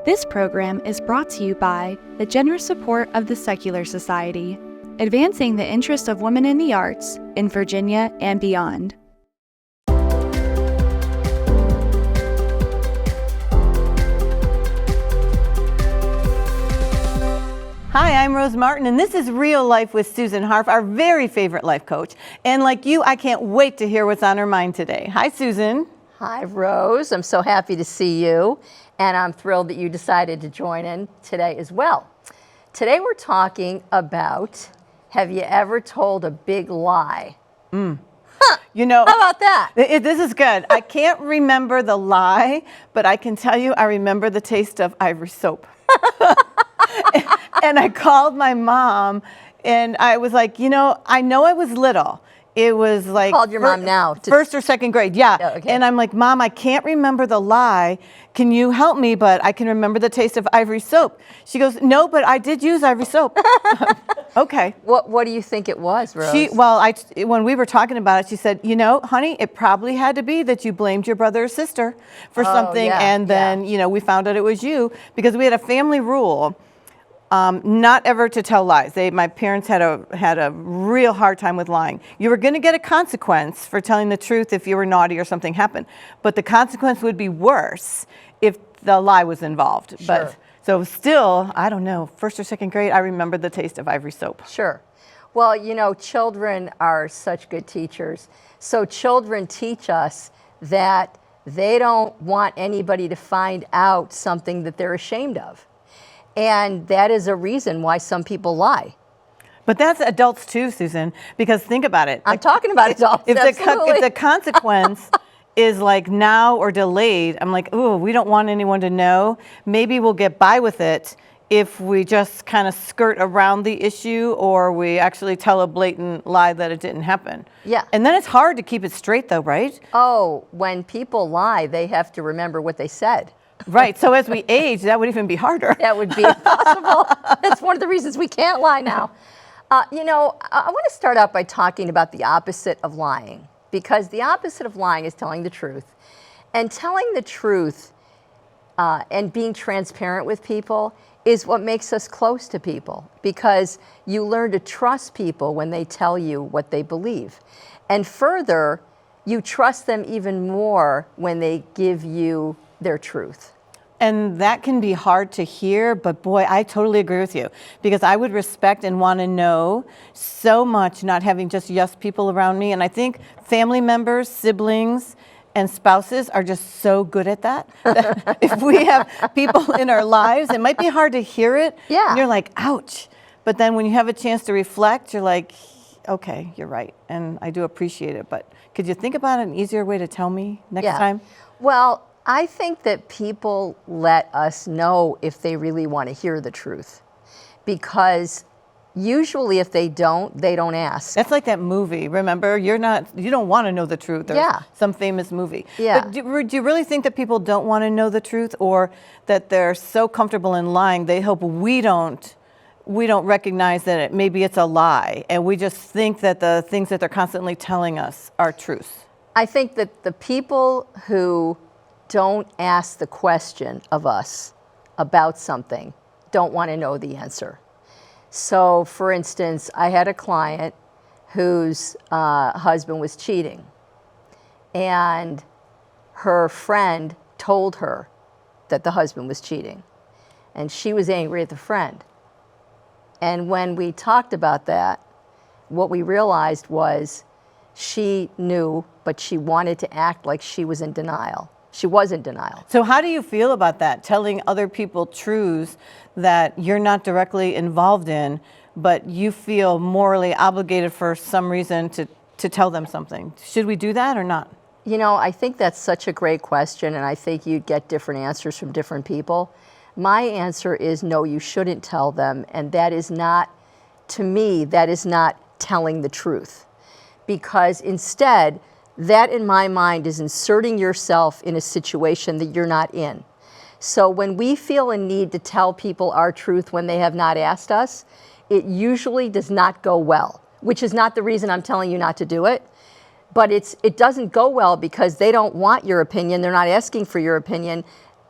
This program is brought to you by the generous support of the Secular Society, advancing the interests of women in the arts in Virginia and beyond. Hi, I'm Rose Martin, and this is Real Life with Susan Harf, our very favorite life coach. And like you, I can't wait to hear what's on her mind today. Hi, Susan. Hi, Rose. I'm so happy to see you, and I'm thrilled that you decided to join in today as well. Today we're talking about, have you ever told a big lie? You know, How about that? This is good. I can't remember the lie, but I can tell you I remember the taste of Ivory soap. And I called my mom, and I was like, you know I was little. It was like Called your mom now. First or second grade, yeah. Oh, okay. And I'm like, Mom, I can't remember the lie. Can you help me? But I can remember the taste of Ivory soap. She goes, no, but I did use Ivory soap. Okay. What do you think it was, Rose? When we were talking about it, she said, you know, honey, it probably had to be that you blamed your brother or sister for something, yeah, and then we found out it was you, because we had a family rule. Not ever to tell lies. My parents had a real hard time with lying. You were going to get a consequence for telling the truth if you were naughty or something happened, but the consequence would be worse if the lie was involved. Sure. But so still, I don't know, first or second grade, I remember the taste of Ivory soap. Sure. Well, children are such good teachers. So children teach us that they don't want anybody to find out something that they're ashamed of. And that is a reason why some people lie. But that's adults too, Susan, because think about it. I'm talking about adults, if absolutely. If the consequence is like now or delayed, I'm like, ooh, we don't want anyone to know. Maybe we'll get by with it if we just kind of skirt around the issue, or we actually tell a blatant lie that it didn't happen. Yeah. And then it's hard to keep it straight though, right? Oh, when people lie, they have to remember what they said. Right, so as we age, that would even be harder. That would be impossible. That's one of the reasons we can't lie now. I want to start out by talking about the opposite of lying, because the opposite of lying is telling the truth. And telling the truth and being transparent with people is what makes us close to people, because you learn to trust people when they tell you what they believe. And further, you trust them even more when they give you their truth. And that can be hard to hear, but boy, I totally agree with you, because I would respect and want to know so much not having just yes people around me. And I think family members, siblings, and spouses are just so good at that. If we have people in our lives, it might be hard to hear it. Yeah. And you're like, ouch. But then when you have a chance to reflect, you're like, okay, you're right. And I do appreciate it. But could you think about an easier way to tell me next time? Well, I think that people let us know if they really want to hear the truth, because usually if they don't ask. That's like that movie, remember? You don't want to know the truth. There's some famous movie. Yeah. But do you really think that people don't want to know the truth, or that they're so comfortable in lying they hope we don't recognize that maybe it's a lie, and we just think that the things that they're constantly telling us are truth? I think that the people who don't ask the question of us about something don't want to know the answer. So, for instance, I had a client whose husband was cheating, and her friend told her that the husband was cheating, and she was angry at the friend. And when we talked about that, what we realized was she knew, but she wanted to act like she was in denial. She was in denial. So how do you feel about that, telling other people truths that you're not directly involved in, but you feel morally obligated for some reason to tell them something? Should we do that or not? I think that's such a great question, and I think you'd get different answers from different people. My answer is no, you shouldn't tell them, and that is not, to me, that is not telling the truth. Because instead, that in my mind is inserting yourself in a situation that you're not in. So when we feel a need to tell people our truth when they have not asked us, it usually does not go well, which is not the reason I'm telling you not to do it. But it doesn't go well because they don't want your opinion. They're not asking for your opinion.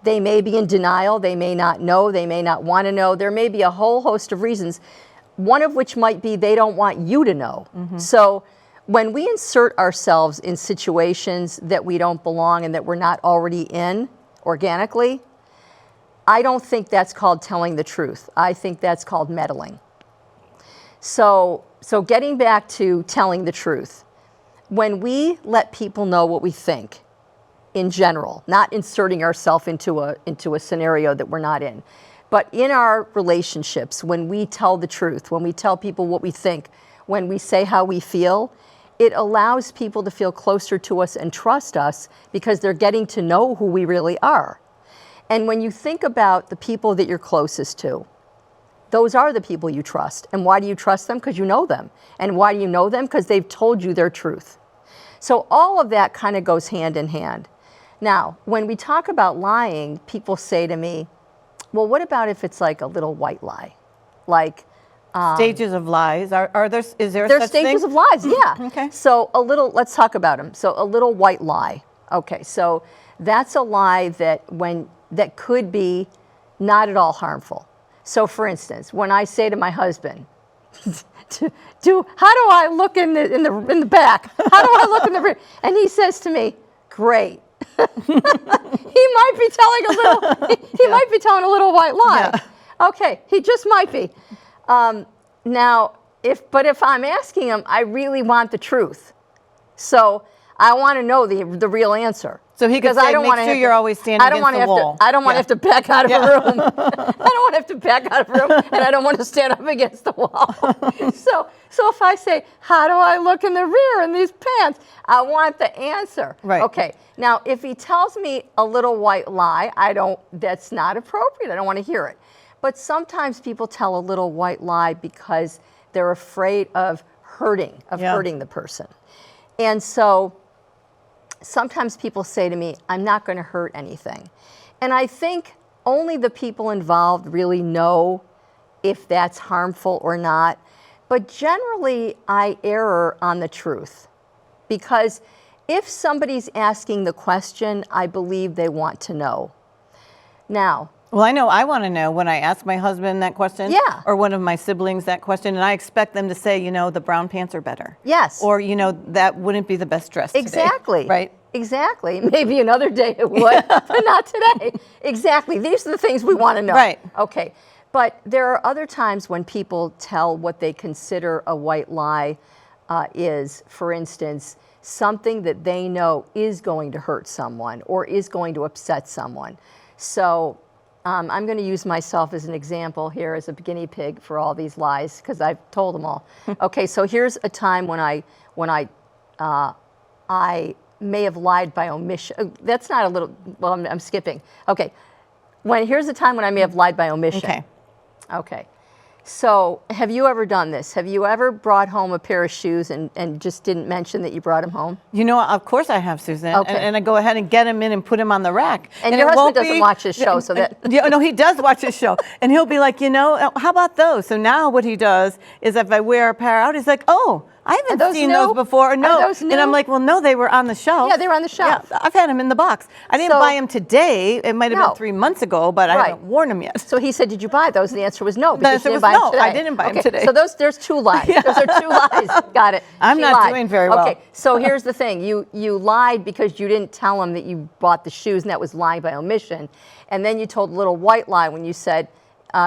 They may be in denial, they may not know, they may not want to know. There may be a whole host of reasons, one of which might be they don't want you to know. So when we insert ourselves in situations that we don't belong and that we're not already in organically, I don't think that's called telling the truth. I think that's called meddling. So getting back to telling the truth, when we let people know what we think, in general, not inserting ourselves into a scenario that we're not in, but in our relationships, when we tell the truth, when we tell people what we think, when we say how we feel, it allows people to feel closer to us and trust us because they're getting to know who we really are. And when you think about the people that you're closest to, those are the people you trust. And why do you trust them? Because you know them. And why do you know them? Because they've told you their truth. So all of that kind of goes hand in hand. Now, when we talk about lying, people say to me, well, what about if it's like a little white lie? Like, stages of lies. Are there? Is there? There's such thing? stages of lies, yeah. Okay. So let's talk about them. So a little white lie. Okay, so that's a lie that could be not at all harmful. So for instance, when I say to my husband, how do I look in the back? How do I look in the rear? And he says to me, great. he might be telling a little white lie. Yeah. Okay, he just might be. Now, if I'm asking him, I really want the truth. So I want to know the real answer. So he could say, make sure you're always standing against the wall. I don't want to have to back out of a room. I don't want to have to back out of a room, and I don't want to stand up against the wall. So if I say, how do I look in the rear in these pants? I want the answer. Right. Okay. Now, if he tells me a little white lie, that's not appropriate. I don't want to hear it. But sometimes people tell a little white lie because they're afraid of hurting the person. And so sometimes people say to me, I'm not going to hurt anything. And I think only the people involved really know if that's harmful or not. But generally, I err on the truth. Because if somebody's asking the question, I believe they want to know. Now, well, I know I want to know when I ask my husband that question, yeah, or one of my siblings that question, and I expect them to say, the brown pants are better. Yes. Or, that wouldn't be the best dress exactly. today. Right? Exactly. Maybe another day it would, but not today. Exactly. These are the things we want to know. Right. Okay. But there are other times when people tell what they consider a white lie is, for instance, something that they know is going to hurt someone or is going to upset someone. So I'm going to use myself as an example here as a guinea pig for all these lies because I've told them all. Okay, so here's a time when I may have lied by omission. That's not a little. Well, I'm skipping. Okay, here's a time when I may have lied by omission. Okay. Okay. So have you ever done this? Have you ever brought home a pair of shoes and just didn't mention that you brought them home? Of course I have, Susan. Okay. And I go ahead and get him in and put him on the rack. And your husband doesn't watch his show, so that... Yeah, no, he does watch his show. And he'll be like, how about those? So now what he does is if I wear a pair out, he's like, oh, I haven't seen those before. No. Are those new? And I'm like, well, no, they were on the shelf. Yeah, they were on the shelf. Yeah, I've had them in the box. I didn't buy them today. It might have been 3 months ago, but I haven't worn them yet. So he said, did you buy those? And the answer was no. The answer was no, I didn't buy them today. So there's two lies. Yeah. Those are two lies. Got it. I'm not doing very well. Okay, so here's the thing. You lied because you didn't tell him that you bought the shoes, and that was lying by omission. And then you told a little white lie when you said,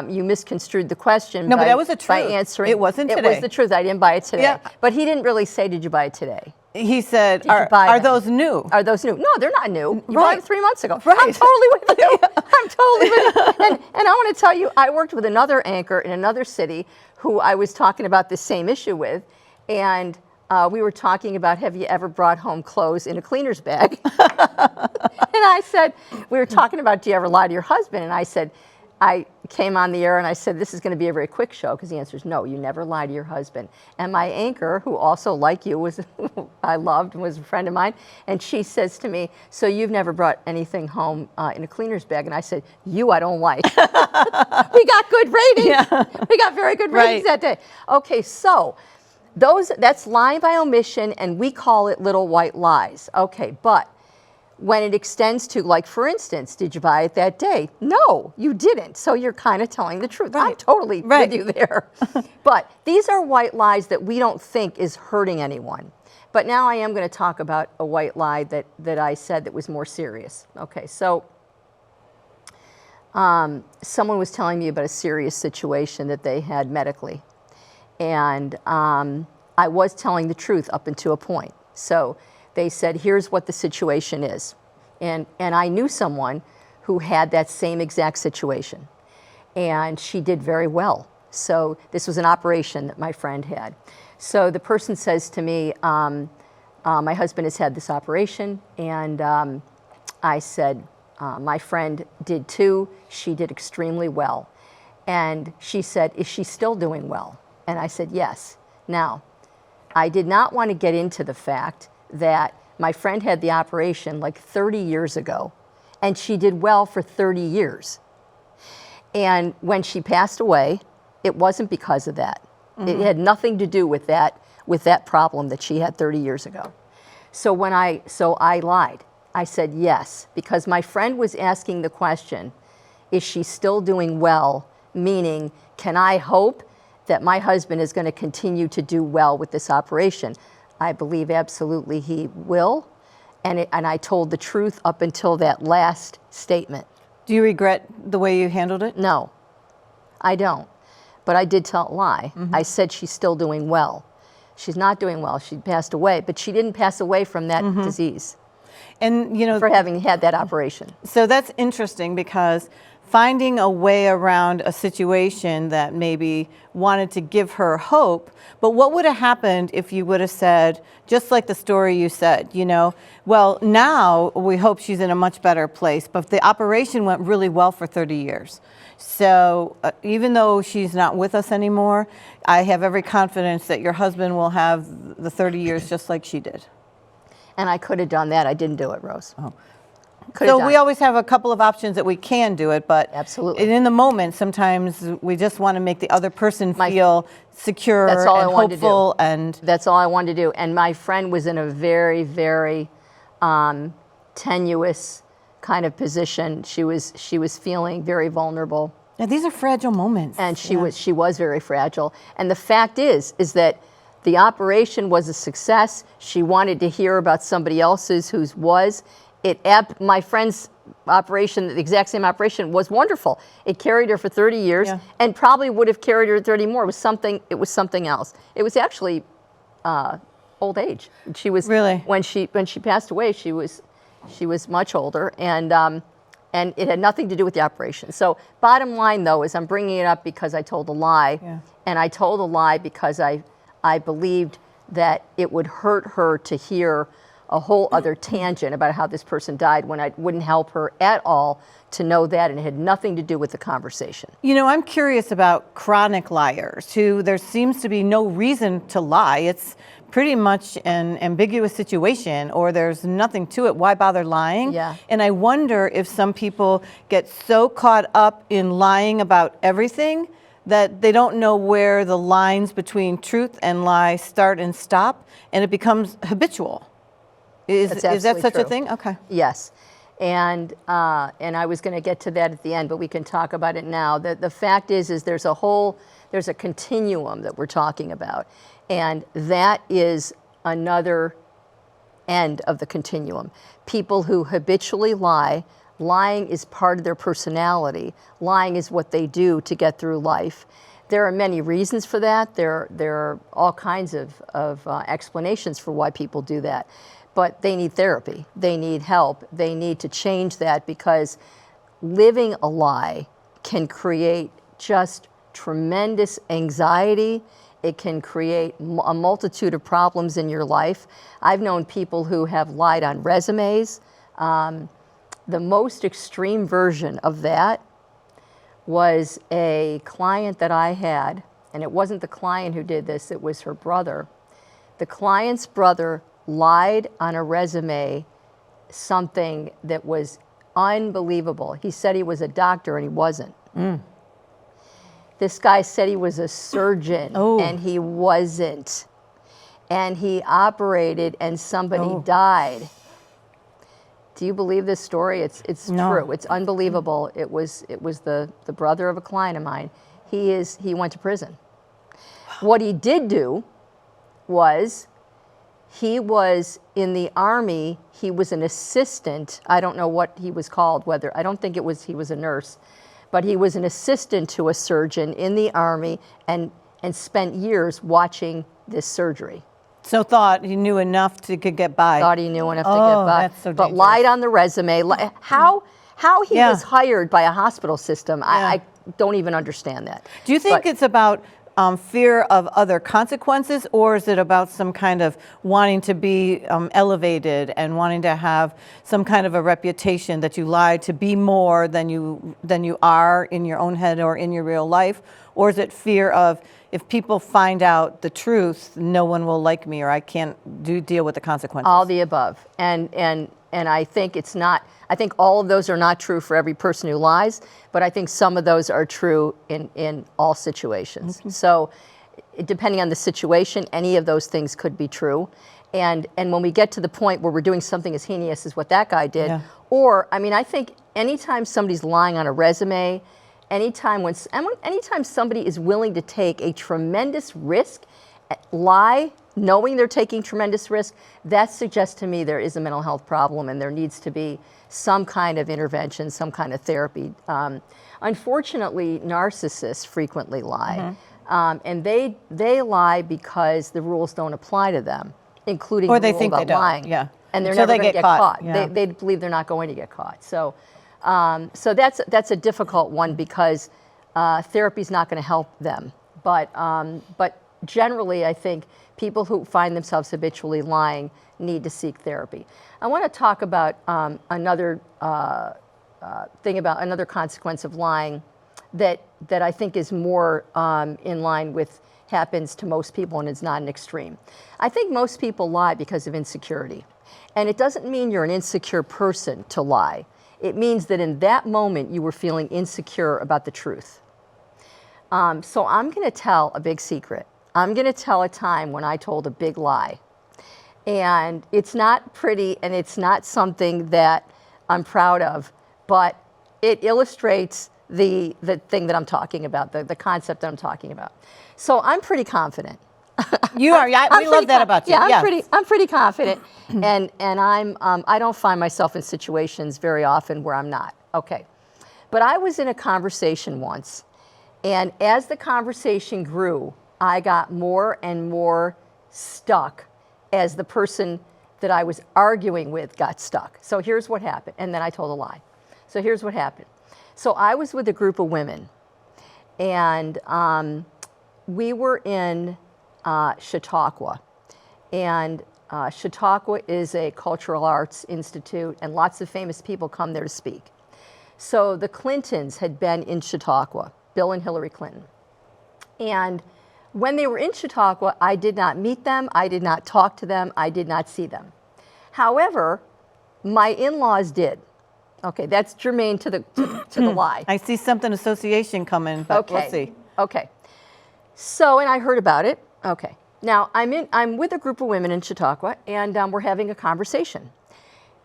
you misconstrued the question. No, but that was the truth. By answering. It wasn't today. It was the truth. I didn't buy it today. Yeah. But he didn't really say, did you buy it today? He said, are those new? Are those new? No, they're not new. You bought them 3 months ago. Right. I'm totally with you. I'm totally with you. And I want to tell you, I worked with another anchor in another city who I was talking about the same issue with. And we were talking about, have you ever brought home clothes in a cleaner's bag? And I said, we were talking about, do you ever lie to your husband? And I said, I came on the air and I said, this is going to be a very quick show, because the answer is no, you never lie to your husband. And my anchor, who also, like you, I loved, was a friend of mine, and she says to me, so you've never brought anything home in a cleaner's bag? And I said, I don't like. We got good ratings. Yeah. We got very good ratings that day. Okay, so that's lying by omission, and we call it little white lies. Okay, but when it extends to, like, for instance, did you buy it that day? No, you didn't. So you're kind of telling the truth. I'm totally with you there. But these are white lies that we don't think is hurting anyone. But now I am going to talk about a white lie that I said that was more serious. Okay, so someone was telling me about a serious situation that they had medically. And I was telling the truth up until a point. So they said, here's what the situation is. And I knew someone who had that same exact situation. And she did very well. So this was an operation that my friend had. So the person says to me, my husband has had this operation. And I said, my friend did too. She did extremely well. And she said, is she still doing well? And I said, yes. Now, I did not want to get into the fact that my friend had the operation like 30 years ago, and she did well for 30 years. And when she passed away, it wasn't because of that. It had nothing to do with that problem that she had 30 years ago. So I lied. I said yes, because my friend was asking the question, is she still doing well? Meaning, can I hope that my husband is going to continue to do well with this operation? I believe absolutely he will. And I told the truth up until that last statement. Do you regret the way you handled it? No, I don't. But I did tell a lie. I said she's still doing well. She's not doing well. She passed away, but she didn't pass away from that disease. And you know, for having had that operation. So that's interesting, because finding a way around a situation that maybe wanted to give her hope, but what would have happened if you would have said, just like the story you said, you know, well, now we hope she's in a much better place, but the operation went really well for 30 years. So even though she's not with us anymore, I have every confidence that your husband will have the 30 years just like she did. And I could have done that. I didn't do it, Rose. Oh. So we always have a couple of options that we can do it, but absolutely, in the moment, sometimes we just want to make the other person feel secure and hopeful. And that's all I wanted to do. And my friend was in a very, very tenuous kind of position. She was feeling very vulnerable. Now, these are fragile moments. And she was very fragile. And the fact is that the operation was a success. She wanted to hear about somebody else's whose was. My friend's operation, the exact same operation, was wonderful. It carried her for 30 years, and probably would have carried her 30 more. It was something else. It was actually old age. She was really, when she passed away, she was much older, and it had nothing to do with the operation. So bottom line, though, is I'm bringing it up because I told a lie, and I told a lie because I believed that it would hurt her to hear a whole other tangent about how this person died, when I wouldn't help her at all to know that, and it had nothing to do with the conversation. You know, I'm curious about chronic liars who there seems to be no reason to lie. It's pretty much an ambiguous situation, or there's nothing to it. Why bother lying? Yeah. And I wonder if some people get so caught up in lying about everything that they don't know where the lines between truth and lie start and stop, and it becomes habitual. Is that such a thing? Okay. Yes. And I was going to get to that at the end, but we can talk about it now. The fact is there's a continuum that we're talking about. And that is another end of the continuum. People who habitually lie, lying is part of their personality. Lying is what they do to get through life. There are many reasons for that. There are all kinds of explanations for why people do that. But they need therapy. They need help. They need to change that, because living a lie can create just tremendous anxiety. It can create a multitude of problems in your life. I've known people who have lied on resumes. The most extreme version of that was a client that I had, and it wasn't the client who did this, it was her brother. The client's brother lied on a resume something that was unbelievable. He said he was a doctor, and he wasn't. This guy said he was a surgeon, and he wasn't. And he operated, and somebody died. Do you believe this story? It's No. true. It's unbelievable. It was the brother of a client of mine. He went to prison. What he did do was he was in the Army. He was an assistant. I don't know what he was called, I don't think he was a nurse, but he was an assistant to a surgeon in the Army and spent years watching this surgery. So thought he knew enough to could get by. Thought he knew enough to get by. That's so but dangerous. lied on the resume. How he Yeah. was hired by a hospital system, I don't even understand that. Do you think it's about fear of other consequences, or is it about some kind of wanting to be elevated and wanting to have some kind of a reputation that you lied to be more than you are in your own head or in your real life? Or is it fear of, if people find out the truth, no one will like me, or I can't deal with the consequences? All the above. And I think it's not, I think all of those are not true for every person who lies, but I think some of those are true in all situations. Okay. So depending on the situation, any of those things could be true. And when we get to the point where we're doing something as heinous as what that guy did, or, I mean, I think anytime somebody's lying on a resume, anytime somebody is willing to take a tremendous risk, lie, knowing they're taking tremendous risk, that suggests to me there is a mental health problem and there needs to be some kind of intervention, some kind of therapy. Unfortunately, narcissists frequently lie. And they lie because the rules don't apply to them, including or the they rule think about they don't. lying. Yeah. And they're Until never they going to get get caught. Yeah. They believe they're not going to get caught. So that's a difficult one because therapy's not going to help them. But generally, I think people who find themselves habitually lying need to seek therapy. I want to talk about another consequence of lying that I think is more in line with happens to most people, and it's not an extreme. I think most people lie because of insecurity. And it doesn't mean you're an insecure person to lie. It means that in that moment you were feeling insecure about the truth. So I'm going to tell a big secret. I'm going to tell a time when I told a big lie. And it's not pretty, and it's not something that I'm proud of, but it illustrates the thing that I'm talking about, the concept that I'm talking about. So I'm pretty confident. You are. We love that about you. Yeah, Yes. I'm pretty confident, and I don't find myself in situations very often where I'm not. Okay, but I was in a conversation once, and as the conversation grew, I got more and more stuck as the person that I was arguing with got stuck. So here's what happened, and then I told a lie. So here's what happened. So I was with a group of women, and we were in Chautauqua. And Chautauqua is a cultural arts institute, and lots of famous people come there to speak. So the Clintons had been in Chautauqua, Bill and Hillary Clinton. And when they were in Chautauqua, I did not meet them, I did not talk to them, I did not see them. However, my in-laws did. Okay, that's germane to the lie. I see something association coming, but we'll see. Okay. So, and I heard about it. Okay. Now, I'm with a group of women in Chautauqua, and we're having a conversation.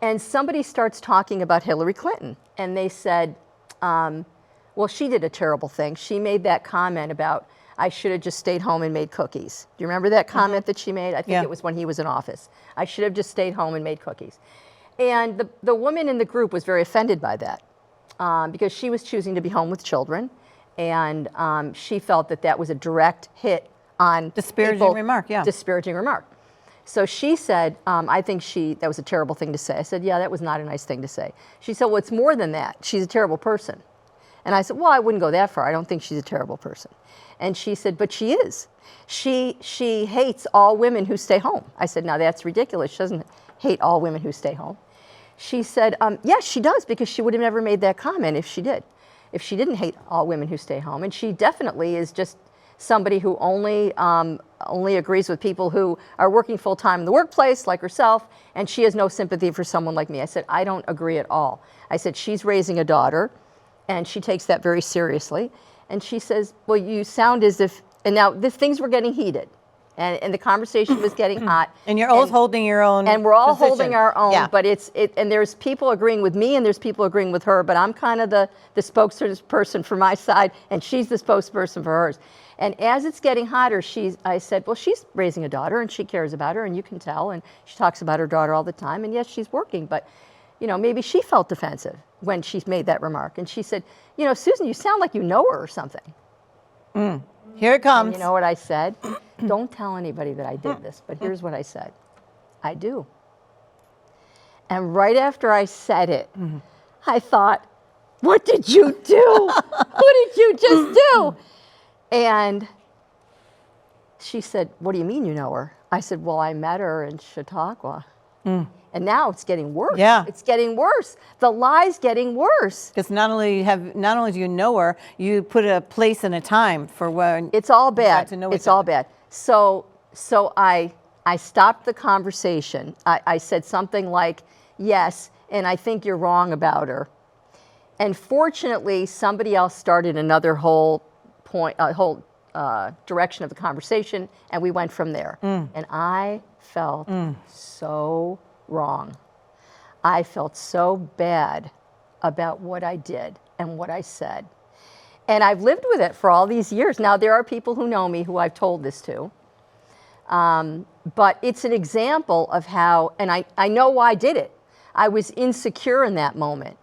And somebody starts talking about Hillary Clinton, and they said, well, she did a terrible thing. She made that comment about, I should have just stayed home and made cookies. Do you remember that comment that she made? I think it was when he was in office. I should have just stayed home and made cookies. And the woman in the group was very offended by that because she was choosing to be home with children, and she felt that that was a direct hit on disparaging remark. Yeah. Disparaging remark. So she said, I think that was a terrible thing to say. I said, yeah, that was not a nice thing to say. She said, well, it's more than that. She's a terrible person. And I said, well, I wouldn't go that far. I don't think she's a terrible person. And she said, but she is. She hates all women who stay home. I said, now that's ridiculous. She doesn't hate all women who stay home. She said, yes, she does, because she would have never made that comment if she did. If she didn't hate all women who stay home. And she definitely is just somebody who only agrees with people who are working full-time in the workplace, like herself, and she has no sympathy for someone like me. I said, I don't agree at all. I said, she's raising a daughter, and she takes that very seriously. And she says, well, you sound as if, and now things were getting heated. And the conversation was getting hot. And you're all holding your own And we're all position. holding our own, Yeah. but and there's people agreeing with me and there's people agreeing with her, but I'm kind of the spokesperson for my side and she's the spokesperson for hers. And as it's getting hotter, I said, well, she's raising a daughter and she cares about her and you can tell, and she talks about her daughter all the time, and yes, she's working, but maybe she felt defensive when she made that remark. And she said, Susan, you sound like you know her or something. Here it comes. And you know what I said? Don't tell anybody that I did this, but here's what I said. I do. And right after I said it, I thought, what did you do? What did you just do? And she said, what do you mean you know her? I said, well, I met her in Chautauqua. And now it's getting worse. Yeah. It's getting worse. The lie's getting worse. Because not only do you know her, you put a place and a time for when It's all you bad. got to know It's each all other. bad. So I stopped the conversation. I said something like, yes, and I think you're wrong about her. And fortunately, somebody else started another whole direction of the conversation, and we went from there. And I felt so wrong. I felt so bad about what I did and what I said. And I've lived with it for all these years. Now, there are people who know me who I've told this to. But it's an example of how, and I know why I did it. I was insecure in that moment.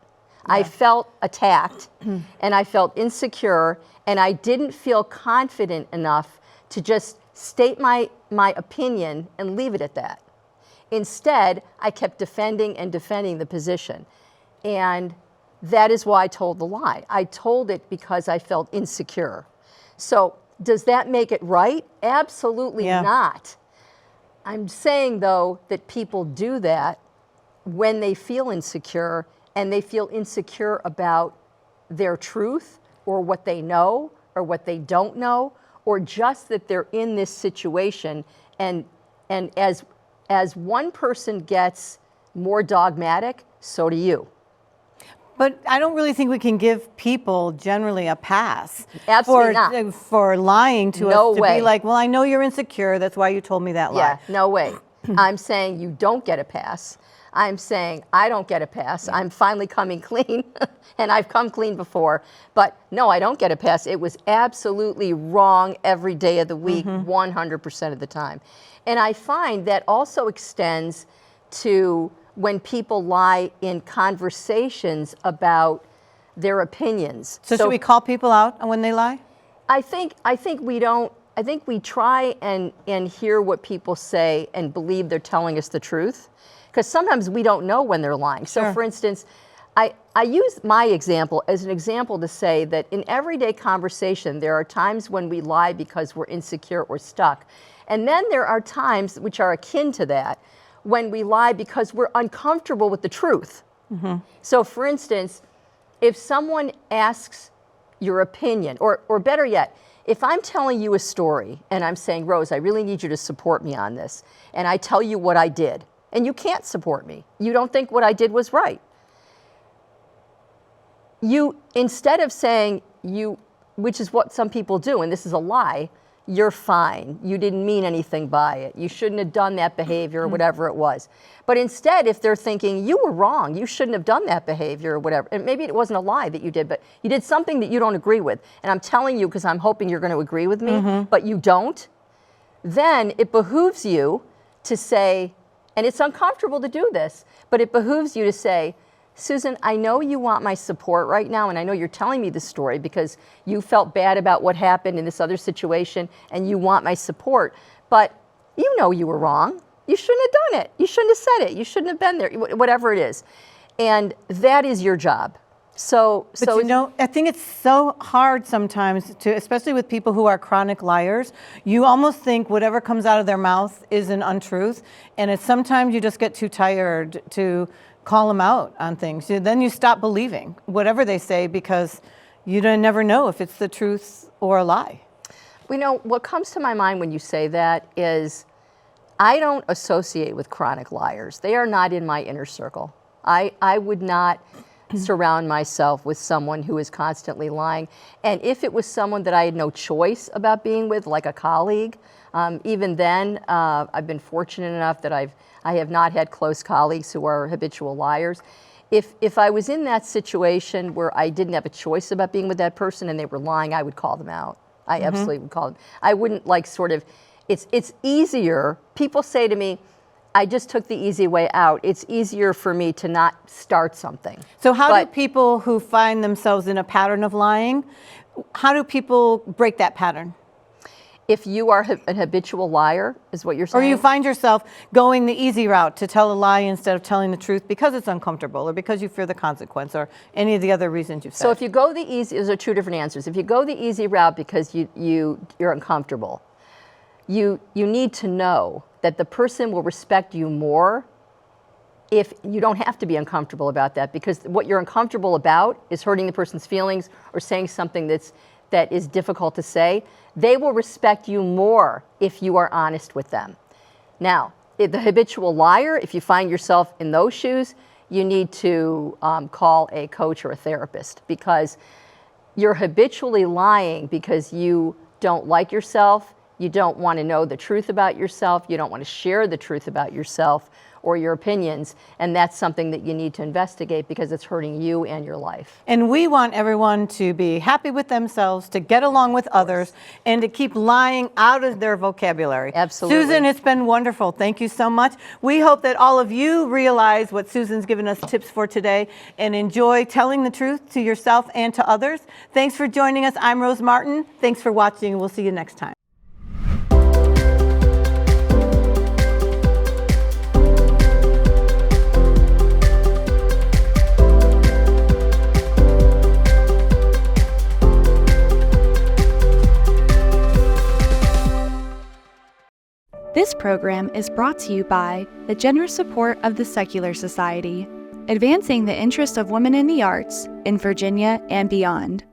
Yeah. I felt attacked and I felt insecure, and I didn't feel confident enough to just state my opinion and leave it at that. Instead, I kept defending the position. And that is why I told the lie. I told it because I felt insecure. So does that make it right? Absolutely not. I'm saying, though, that people do that when they feel insecure, and they feel insecure about their truth or what they know or what they don't know, or just that they're in this situation. And as one person gets more dogmatic, so do you. But I don't really think we can give people generally a pass Absolutely not. For lying to No us, to way. be like, well, I know you're insecure, that's why you told me that lie. Yeah, no way. I'm saying you don't get a pass. I'm saying I don't get a pass. I'm finally coming clean, and I've come clean before. But no, I don't get a pass. It was absolutely wrong every day of the week, 100% of the time. And I find that also extends to when people lie in conversations about their opinions. So should we call people out when they lie? I think we don't. I think we try and hear what people say and believe they're telling us the truth, because sometimes we don't know when they're lying. So, Sure. for instance, I use my example as an example to say that in everyday conversation, there are times when we lie because we're insecure or stuck. And then there are times, which are akin to that, when we lie because we're uncomfortable with the truth. So, for instance, if someone asks your opinion, or better yet, if I'm telling you a story and I'm saying, Rose, I really need you to support me on this, and I tell you what I did, and you can't support me, you don't think what I did was right. You, instead of saying which is what some people do, and this is a lie, you're fine, you didn't mean anything by it, you shouldn't have done that behavior, or whatever it was. But instead, if they're thinking, you were wrong, you shouldn't have done that behavior, or whatever, and maybe it wasn't a lie that you did, but you did something that you don't agree with, and I'm telling you because I'm hoping you're going to agree with me, but you don't, then it behooves you to say, and it's uncomfortable to do this, but it behooves you to say, Susan, I know you want my support right now, and I know you're telling me this story because you felt bad about what happened in this other situation, and you want my support, but you know you were wrong. You shouldn't have done it. You shouldn't have said it. You shouldn't have been there, whatever it is. And that is your job. But you know, I think it's so hard sometimes to, especially with people who are chronic liars, you almost think whatever comes out of their mouth is an untruth. And it's sometimes you just get too tired to call them out on things. Then you stop believing whatever they say because you never know if it's the truth or a lie. You know, what comes to my mind when you say that is I don't associate with chronic liars. They are not in my inner circle. I would not surround myself with someone who is constantly lying. And if it was someone that I had no choice about being with, like a colleague, even then, I've been fortunate enough that I have not had close colleagues who are habitual liars. If I was in that situation where I didn't have a choice about being with that person and they were lying, I would call them out. I absolutely would call them. I wouldn't it's easier. People say to me, I just took the easy way out. It's easier for me to not start something. So how do people who find themselves in a pattern of lying, how do people break that pattern? If you are an habitual liar, is what you're saying? Or you find yourself going the easy route to tell a lie instead of telling the truth because it's uncomfortable or because you fear the consequence or any of the other reasons you've said. So if you go the easy, those are two different answers. If you go the easy route because you're uncomfortable, you need to know that the person will respect you more if you don't have to be uncomfortable about that, because what you're uncomfortable about is hurting the person's feelings or saying something that is difficult to say. They will respect you more if you are honest with them. Now, the habitual liar, if you find yourself in those shoes, you need to call a coach or a therapist, because you're habitually lying because you don't like yourself, you don't want to know the truth about yourself, you don't want to share the truth about yourself or your opinions, and that's something that you need to investigate because it's hurting you and your life. And we want everyone to be happy with themselves, to get along with others, and to keep lying out of their vocabulary. Absolutely. Susan, it's been wonderful. Thank you so much. We hope that all of you realize what Susan's given us tips for today and enjoy telling the truth to yourself and to others. Thanks for joining us. I'm Rose Martin. Thanks for watching, and we'll see you next time. This program is brought to you by the generous support of the Secular Society, advancing the interest of women in the arts in Virginia and beyond.